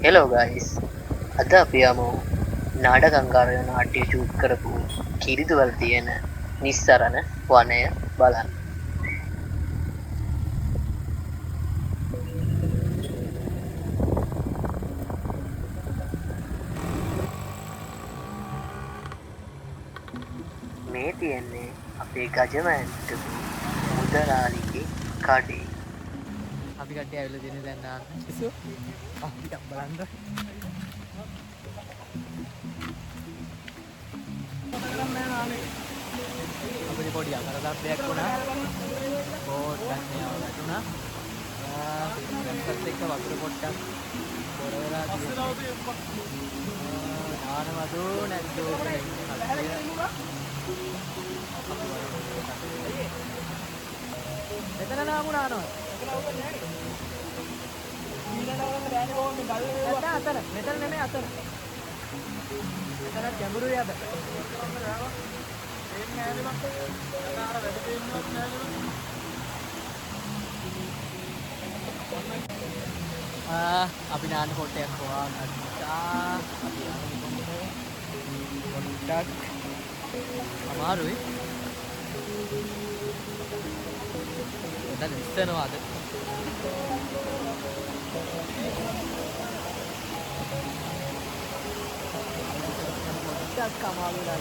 Hello guys අද අපි යමු නාඩගංකාරය නාට්‍ය ෂූට් කරපු කිරිදුවල තියෙන නිස්සරණ වනය බලන්න. මේ තියෙන්නේ අපේ ගජමෑන් හිටපු මුදලාලිගේ කඩේ. අපි කට්ටිය ඇවිල්ලා තියෙන දැන් නාන්න කිසු අපි බලන්න අපිට පොඩි අකරදක්යක් වුණා බෝට් ගන්න යනවා වැටුණා දැන්පත් එක්ක වතුර පොට්ටක් බොර වෙලා තියෙනවා නානවදු නැද්දෝ එතන නාමු නානවා අතන මෙතන නෙමෙයි අතන එතන ගැඹුරුයි අද අපි නාන්න පොට්ටයක් හොයාගත්තා අපි යන්නේ පොට්ටක් අමාරුයි එතන ඉස්සනවා අද පොට්ටක් අමාරුයි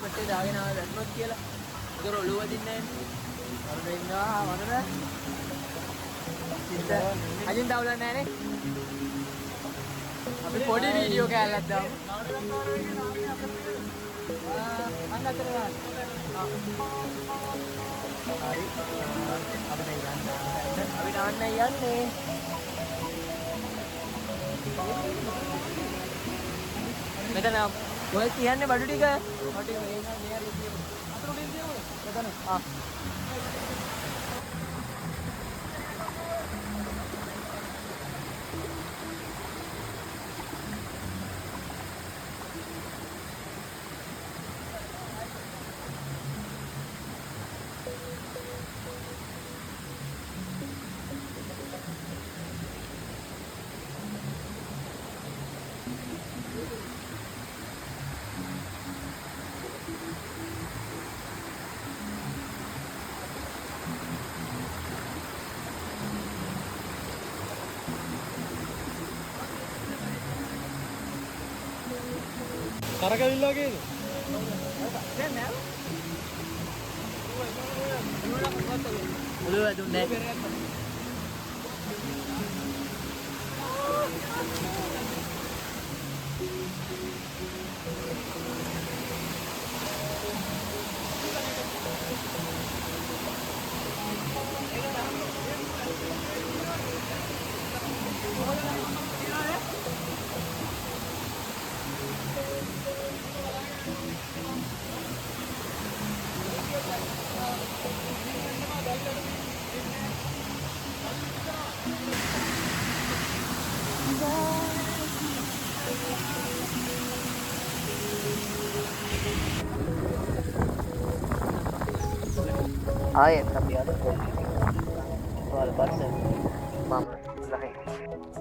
පොට්ටේ දාගෙන ආව වැටුණොත් කියලා උදේ ඔළුව වදින්නේ නැහැ වරද ඉන්නවා වරද අදින් දවුලන්නේ නැහනේ අපි පොඩි වීඩියෝ කෑල්ලක් දාමු අන්න අතර ගන්න හරි අපි නාන්න යන්නේ මෙතන ඔය කියන්නේ බඩු ටික මේ අර අතර උඩින් තියමුද මෙතන කරකවිල්ලා වගේද? දැන් නෑ. ඔළුව වැදුන්නේ නැහැ. ආයෙත් අපි අද කොල්ලේ වල බස් මම ලහයි